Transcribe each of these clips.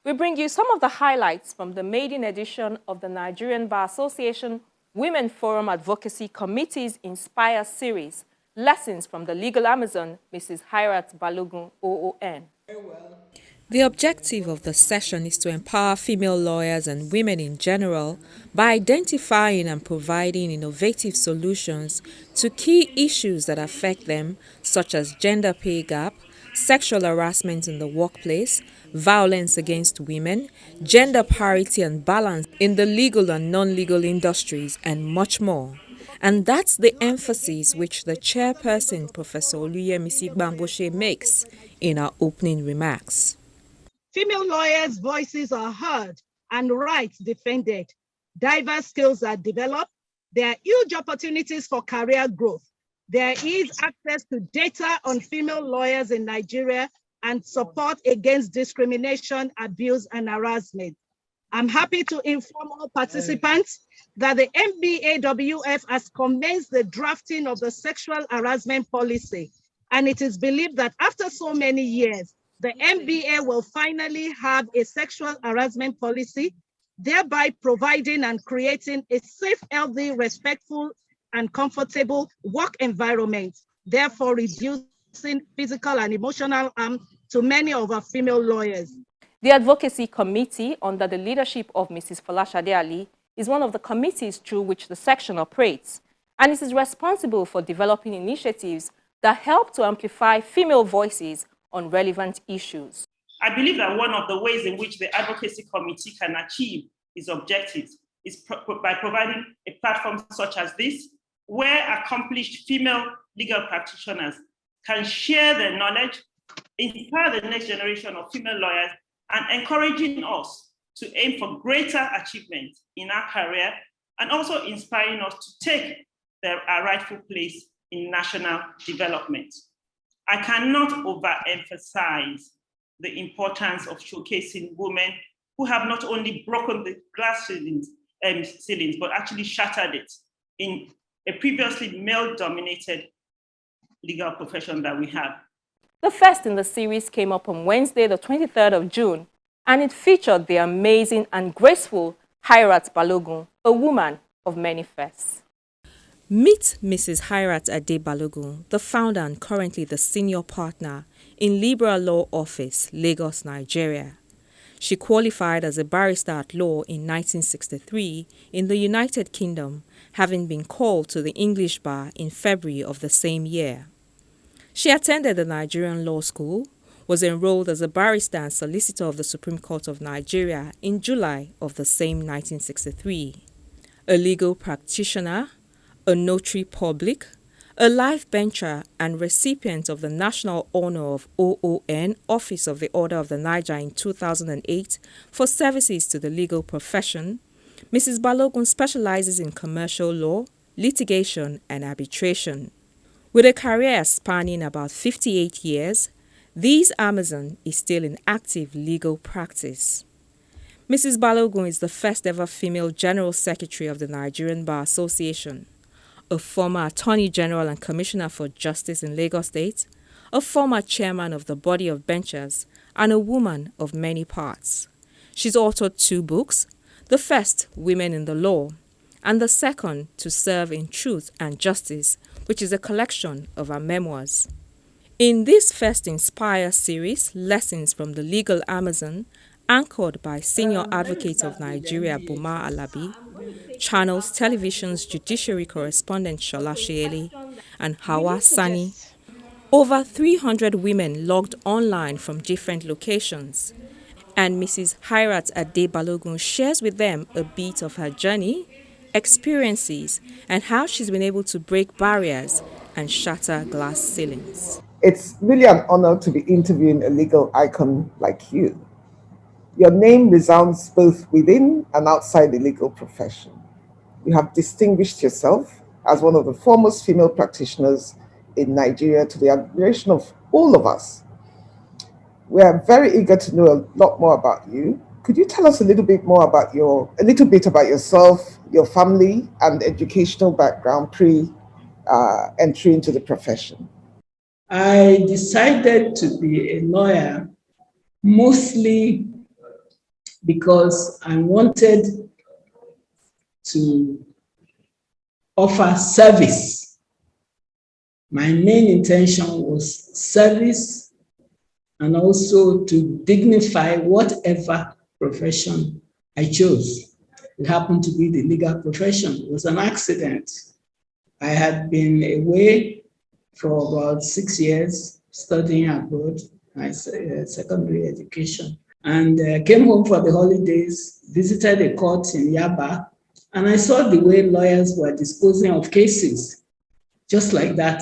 We bring you some of the highlights from the maiden edition of the Nigerian Bar Association Women Forum Advocacy Committee's Inspire series, Lessons from the Legal Amazon, Mrs. Hairat Balogun, OON. The objective of the session is to empower female lawyers and women in general by identifying and providing innovative solutions to key issues that affect them, such as gender pay gap, sexual harassment in the workplace, violence against women, gender parity and balance in the legal and non-legal industries, and much more. And that's the emphasis which the chairperson, Professor Oluyemisi Bamboshe, makes in her opening remarks. Female lawyers' voices are heard and rights defended. Diverse skills are developed. There are huge opportunities for career growth. There is access to data on female lawyers in Nigeria and support against discrimination, abuse, and harassment. I'm happy to inform all participants that the MBAWF has commenced the drafting of the sexual harassment policy, and it is believed that after so many years, the MBA will finally have a sexual harassment policy, thereby providing and creating a safe, healthy, respectful, and comfortable work environment, therefore reducing physical and emotional harm to many of our female lawyers. The Advocacy Committee, under the leadership of Mrs. Folashade Ali, is one of the committees through which the section operates, and it is responsible for developing initiatives that help to amplify female voices on relevant issues. I believe that one of the ways in which the Advocacy Committee can achieve its objectives is by providing a platform such as this, where accomplished female legal practitioners can share their knowledge, inspire the next generation of female lawyers, and encouraging us to aim for greater achievement in our career, and also inspiring us to take our rightful place in national development. I cannot overemphasize the importance of showcasing women who have not only broken the glass ceilings, but actually shattered it in a previously male-dominated legal profession that we have. The first in the series came up on Wednesday, the 23rd of June, and it featured the amazing and graceful Hairat Balogun, a woman of many firsts. Meet Mrs. Hairat Balogun, the founder and currently the senior partner in Liberal Law Office, Lagos, Nigeria. She qualified as a barrister at law in 1963 in the United Kingdom, having been called to the English bar in February of the same year. She attended the Nigerian Law School, was enrolled as a barrister and solicitor of the Supreme Court of Nigeria in July of the same 1963. A legal practitioner, a notary public, a life bencher and recipient of the National Honor of OON, Office of the Order of the Niger in 2008 for services to the legal profession, Mrs. Balogun specializes in commercial law, litigation and arbitration. With a career spanning about 58 years, this Amazon is still in active legal practice. Mrs. Balogun is the first ever female General Secretary of the Nigerian Bar Association, a former Attorney General and Commissioner for Justice in Lagos State, a former chairman of the Body of Benchers, and a woman of many parts. She's authored 2 books, the first, Women in the Law, and the second, To Serve in Truth and Justice, which is a collection of her memoirs. In this first Inspire series, Lessons from the Legal Amazon, anchored by Senior Advocate of Nigeria, Boma Alabi, Channels Television's judiciary correspondent Shola Sheele, and Hawa Sani, over 300 women logged online from different locations. And Mrs. Hairat Balogun shares with them a bit of her journey, experiences, and how she's been able to break barriers and shatter glass ceilings. It's really an honor to be interviewing a legal icon like you. Your name resounds both within and outside the legal profession. You have distinguished yourself as one of the foremost female practitioners in Nigeria to the admiration of all of us. We are very eager to know a lot more about you. Could you tell us a little bit about yourself, your family, and educational background pre-entry into the profession? I decided to be a lawyer mostly because I wanted to offer service. My main intention was service and also to dignify whatever profession I chose. It happened to be the legal profession. It was an accident. I had been away for about 6 years studying abroad, my secondary education, and came home for the holidays, visited a court in Yaba, and I saw the way lawyers were disposing of cases, just like that.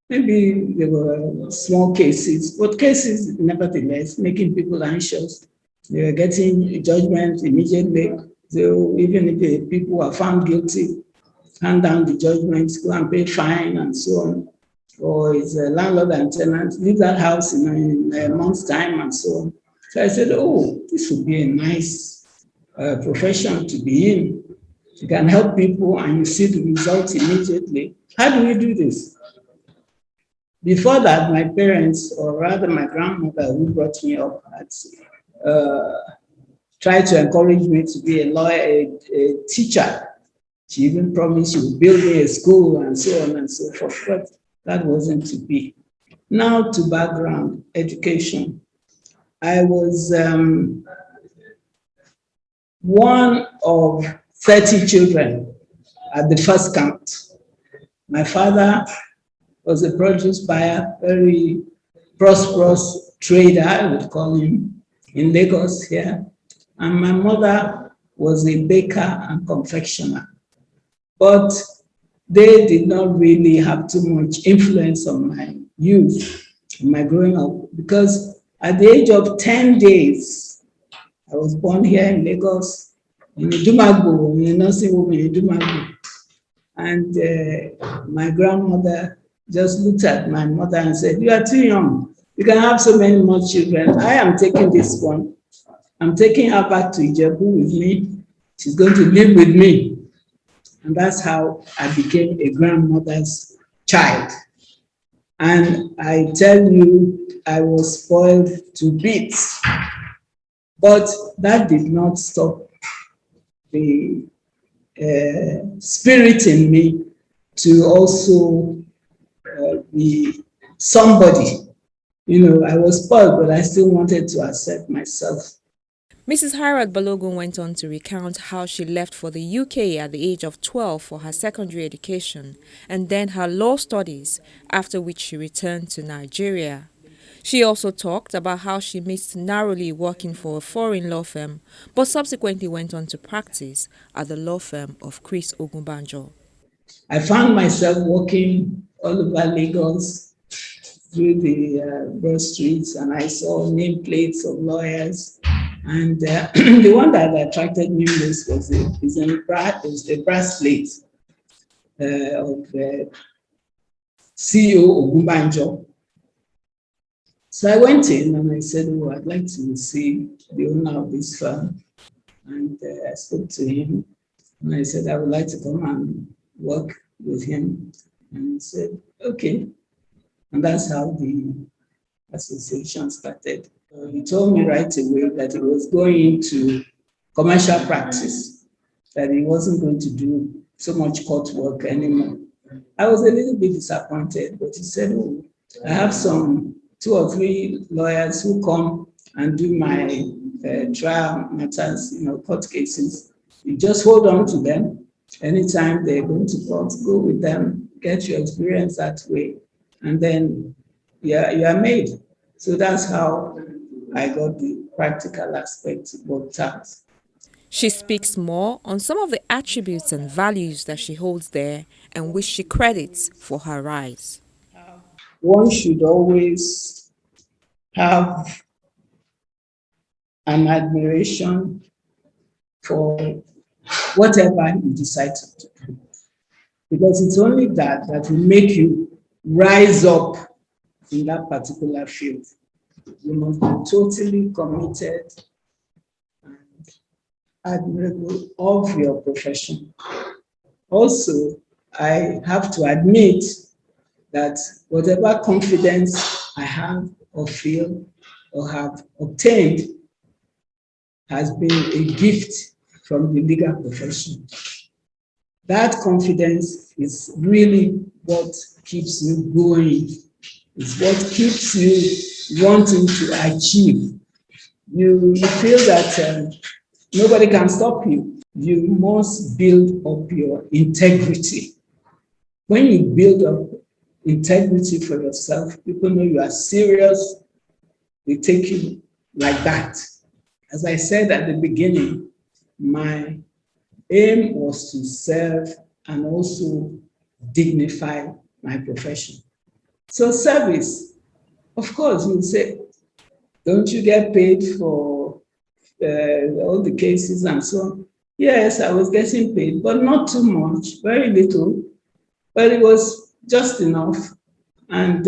Maybe there were small cases, but cases nevertheless, making people anxious. They were getting judgment immediately. So even if the people were found guilty, hand down the judgment, go and pay fine and so on. Or it's a landlord and tenant, leave that house in a month's time and so on. So I said, oh, this would be a nice profession to be in. You can help people and you see the results immediately. How do we do this? Before that, my parents, or rather my grandmother who brought me up, had tried to encourage me to be a lawyer, a teacher. She even promised she would build me a school and so on and so forth, but that wasn't to be. Now to background education. I was one of 30 children at the first count. My father was a produce buyer, very prosperous trader, I would call him, in Lagos here. And my mother was a baker and confectioner. But they did not really have too much influence on my youth, my growing up, because at the age of 10 days, I was born here in Lagos, in Idumagbo, in a nursing home in Idumagbo. And my grandmother just looked at my mother and said, you are too young. You can have so many more children. I am taking this one. I'm taking her back to Ijebu with me. She's going to live with me. And that's how I became a grandmother's child. And I tell you, I was spoiled to bits. But that did not stop the spirit in me to also be somebody. I was spoiled, but I still wanted to accept myself. Mrs. Hairat Balogun went on to recount how she left for the UK at the age of 12 for her secondary education and then her law studies, after which she returned to Nigeria. She also talked about how she missed narrowly working for a foreign law firm, but subsequently went on to practice at the law firm of Chris Ogunbanjo. I found myself walking all over Lagos through the broad streets, and I saw nameplates of lawyers. And the one that attracted me most was a brass plate of CEO Ogunbanjo. So I went in and I said, oh, I'd like to see the owner of this firm. And I spoke to him and I said, I would like to come and work with him. And he said, okay. And that's how the association started. He told me right away that he was going into commercial practice, that he wasn't going to do so much court work anymore. I was a little bit disappointed, but he said, oh, I have some 2 or 3 lawyers who come and do my trial matters, court cases. You just hold on to them. Anytime they're going to court, go with them, get your experience that way, and then you are made. So that's how I got the practical aspect worked out. She speaks more on some of the attributes and values that she holds there and which she credits for her rise. One should always have an admiration for whatever you decide to do, because it's only that will make you rise up in that particular field. You must be totally committed and admirable of your profession. Also, I have to admit that whatever confidence I have or feel or have obtained has been a gift from the legal profession. That confidence is really what keeps you going. It's what keeps you wanting to achieve. You feel that nobody can stop you. You must build up your integrity. When you build up integrity for yourself, people know you are serious, they take you like that. As I said at the beginning, my aim was to serve and also dignify my profession. So service, of course, you'll say, don't you get paid for all the cases and so on? Yes, I was getting paid, but not too much, very little, but it was just enough. And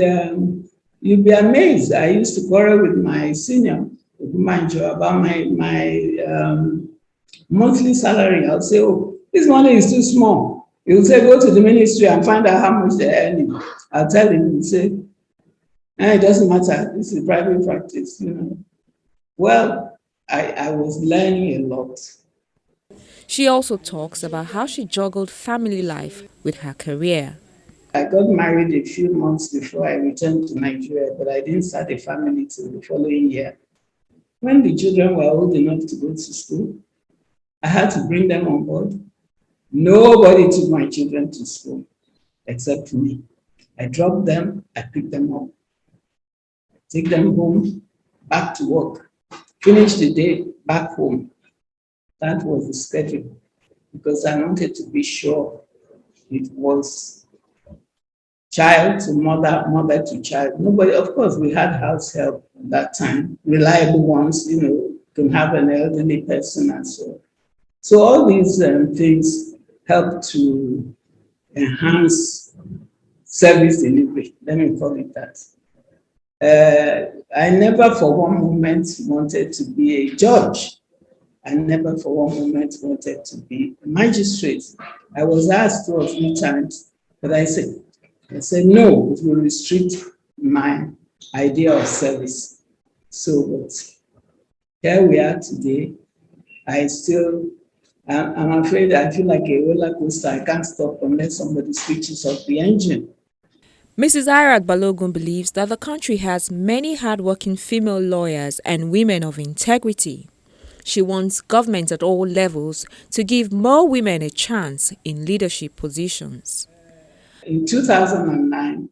you'd be amazed. I used to quarrel with my senior, about my monthly salary. I'll say, oh, this money is too small. He'll say, go to the ministry and find out how much they're earning. I'll tell him, he'll say, it doesn't matter. This is private practice, you know. Well, I was learning a lot. She also talks about how she juggled family life with her career. I got married a few months before I returned to Nigeria, but I didn't start a family till the following year. When the children were old enough to go to school, I had to bring them on board. Nobody took my children to school except me. I dropped them, I picked them up, take them home, back to work, finish the day, back home. That was the schedule because I wanted to be sure it was child to mother, mother to child. Nobody, of course, we had house help at that time, reliable ones, you know, can have an elderly person and so on. So all these things help to enhance service delivery, let me call it that. I never for one moment wanted to be a judge. I never for one moment wanted to be a magistrate. I was asked 2 or 3 times, but I said no, it will restrict my idea of service. So, but here we are today. I'm afraid I feel like a roller coaster. I can't stop unless somebody switches off the engine. Mrs. Hairat Balogun believes that the country has many hardworking female lawyers and women of integrity. She wants government at all levels to give more women a chance in leadership positions. In 2009,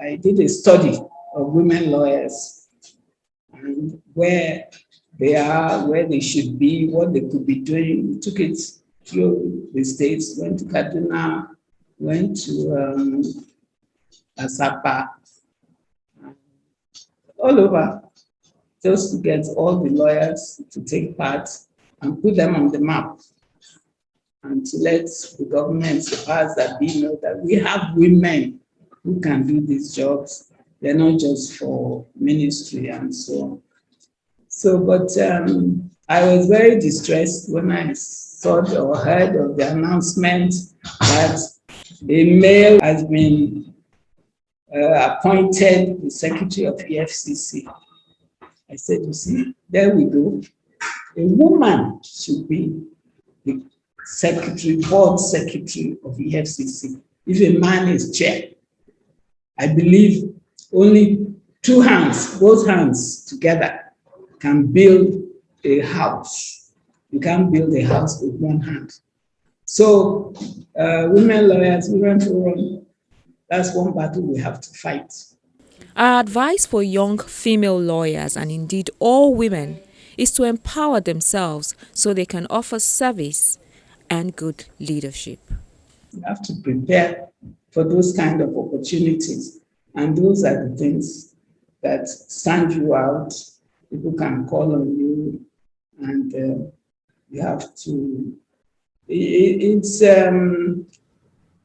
I did a study of women lawyers and where they are, where they should be, what they could be doing. We took it through the states, went to Kaduna, went to Asapa, all over, just to get all the lawyers to take part and put them on the map and to let the government, the powers that be, know that we have women who can do these jobs. They're not just for ministry and so on. So, but I was very distressed when I saw or heard of the announcement that a male has been appointed the secretary of EFCC. I said, you see, there we go. A woman should be the secretary, board secretary of EFCC. If a man is chair, I believe only 2 hands, both hands together, can build a house. You can't build a house with 1 hand. So women lawyers, women forum, that's one battle we have to fight. Our advice for young female lawyers, and indeed all women, is to empower themselves so they can offer service and good leadership. You have to prepare for those kind of opportunities. And those are the things that stand you out. People can call on you and you have to,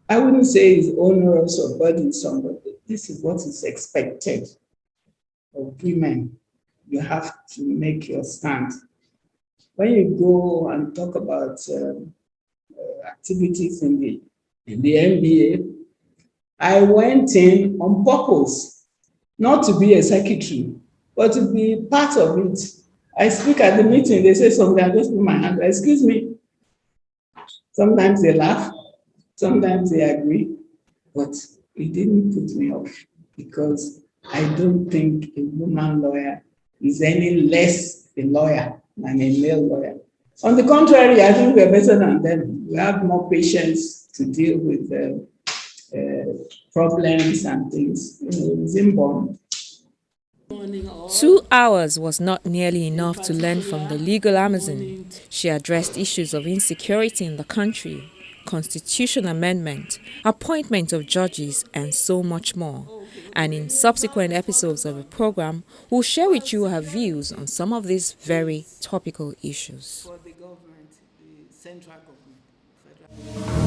I wouldn't say it's onerous or burdensome, but this is what is expected of women. You have to make your stand. When you go and talk about activities in the NBA, I went in on purpose, not to be a secretary, but to be part of it. I speak at the meeting, they say something, I just put my hand, excuse me. Sometimes they laugh, sometimes they agree, but it didn't put me off because I don't think a woman lawyer is any less a lawyer than a male lawyer. On the contrary, I think we're better than them. We have more patience to deal with problems and things. It's inborn. 2 hours was not nearly enough to learn from the legal Amazon. She addressed issues of insecurity in the country, constitution amendment, appointment of judges, and so much more. And in subsequent episodes of the program, we'll share with you her views on some of these very topical issues. For the government, the central government, federal government.